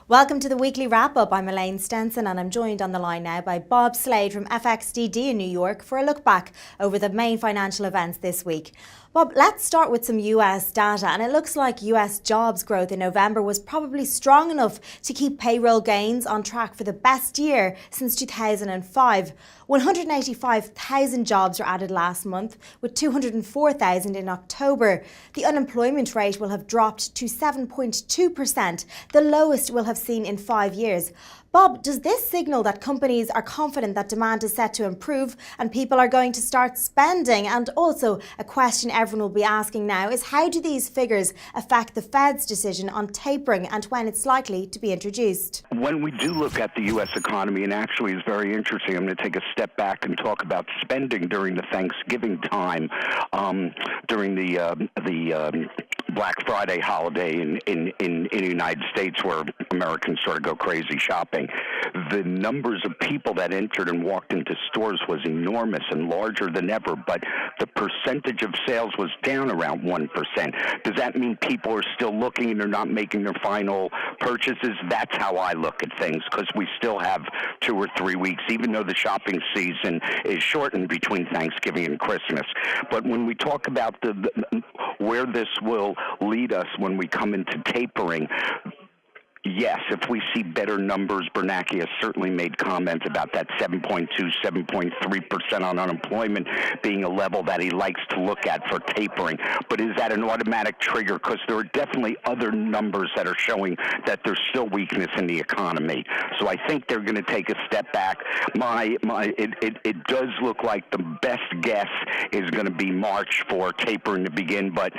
Welcome to the weekly wrap-up. I'm Elaine Stenson and I'm joined on the line now by Bob Slade from FXDD in New York for a look back over the main financial events this week. Bob, let's start with some US data, and it looks like US jobs growth in November was probably strong enough to keep payroll gains on track for the best year since 2005. 185,000 jobs were added last month, with 204,000 in October. The unemployment rate will have dropped to 7.2%, the lowest we'll have seen in 5 years. Bob, does this signal that companies are confident that demand is set to improve and people are going to start spending? And also, a question everyone will be asking now is, how do these figures affect the Fed's decision on tapering and when it's likely to be introduced? When we do look at the U.S. economy, and actually it's very interesting, I'm going to take a step back and talk about spending during the Thanksgiving time, during the Black Friday holiday in the United States, where Americans sort of go crazy shopping. The numbers of people that entered and walked into stores was enormous and larger than ever, but the percentage of sales was down around 1%. Does that mean people are still looking and they're not making their final purchases? That's how I look at things, because we still have 2 or 3 weeks, even though the shopping season is shortened between Thanksgiving and Christmas. But when we talk about where this will lead us when we come into tapering, yes, if we see better numbers, Bernanke has certainly made comments about that 7.2, 7.3% on unemployment being a level that he likes to look at for tapering. But is that an automatic trigger? Because there are definitely other numbers that are showing that there's still weakness in the economy. So I think they're going to take a step back. It does look like the best guess is going to be March for tapering to begin, but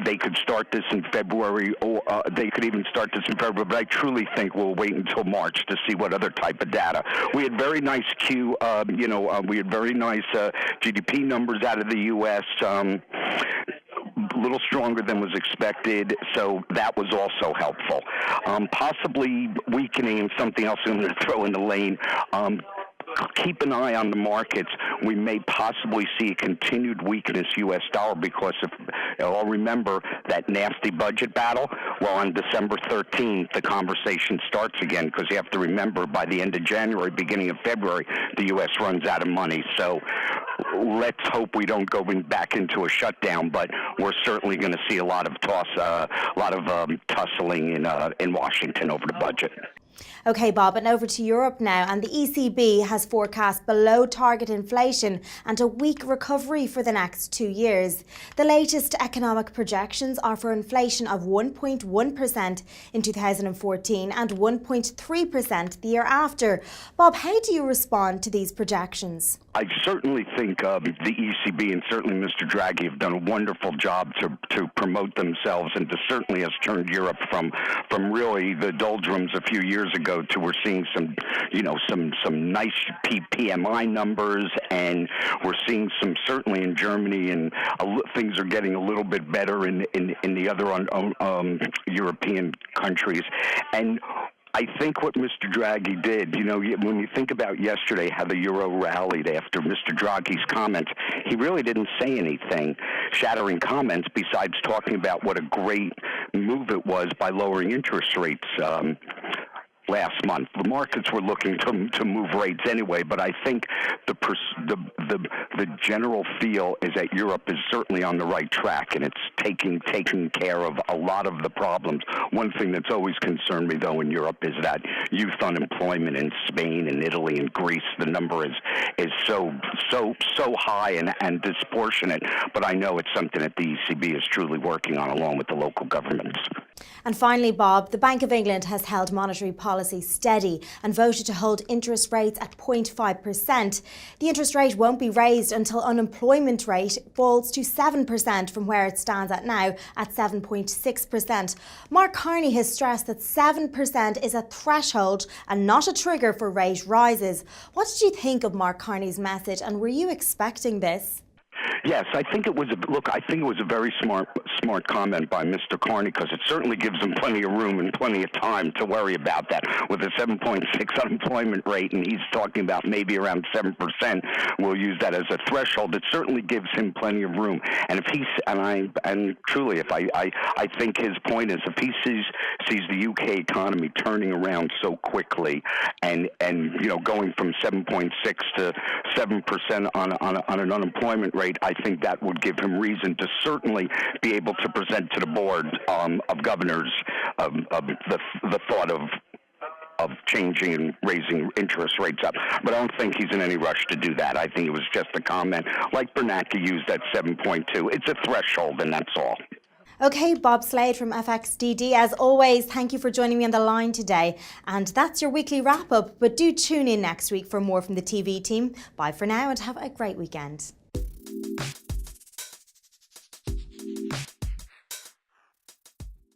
they could start this in February, or they could even start this in February. But I truly think we'll wait until March to see what other type of data. We had very nice we had very nice GDP numbers out of the U.S., a little stronger than was expected, so that was also helpful. Possibly weakening, and something else I'm going to throw in the lane. Keep an eye on the markets. We may possibly see a continued weakness U.S. dollar, because if I'll remember that nasty budget battle, well, on December 13th, the conversation starts again, because you have to remember by the end of January, beginning of February, the U.S. runs out of money. So let's hope we don't go back into a shutdown, but we're certainly going to see a lot of tussling in Washington over the budget. OK, Bob, and over to Europe now. And the ECB has forecast below target inflation and a weak recovery for the next 2 years. The latest economic projections are for inflation of 1.1% in 2014 and 1.3% the year after. Bob, how do you respond to these projections? I certainly think the ECB and certainly Mr. Draghi have done a wonderful job to promote themselves, and to certainly has turned Europe from really the doldrums a few years ago to we're seeing some nice PMI numbers, and we're seeing some certainly in Germany, and things are getting a little bit better in the other European countries. And I think what Mr. Draghi did, when you think about yesterday how the euro rallied after Mr. Draghi's comments, he really didn't say anything shattering comments besides talking about what a great move it was by lowering interest rates last month. The markets were looking to move rates anyway, but I think the general feel is that Europe is certainly on the right track, and it's taking care of a lot of the problems. One thing that's always concerned me, though, in Europe is that youth unemployment in Spain and Italy and Greece, the number is so high and disproportionate, but I know it's something that the ECB is truly working on along with the local governments. And finally, Bob, the Bank of England has held monetary policy steady and voted to hold interest rates at 0.5%. The interest rate won't be raised until unemployment rate falls to 7% from where it stands at now at 7.6%. Mark Carney has stressed that 7% is a threshold and not a trigger for rate rises. What did you think of Mark Carney's message, and were you expecting this? Yes, I think it was a very smart comment by Mr. Carney, because it certainly gives him plenty of room and plenty of time to worry about that. With a 7.6 unemployment rate, and he's talking about maybe around 7%, we'll use that as a threshold. It certainly gives him plenty of room. And if he's truly, if I think his point is, if he sees the UK economy turning around so quickly, and going from 7.6 to 7% on an unemployment rate, I think that would give him reason to certainly be able to present to the board of governors the thought of changing and raising interest rates up. But I don't think he's in any rush to do that. I think it was just a comment, like Bernanke used at 7.2. It's a threshold, and that's all. Okay, Bob Slade from FXDD, as always, thank you for joining me on the line today. And that's your weekly wrap-up, but do tune in next week for more from the TV team. Bye for now and have a great weekend.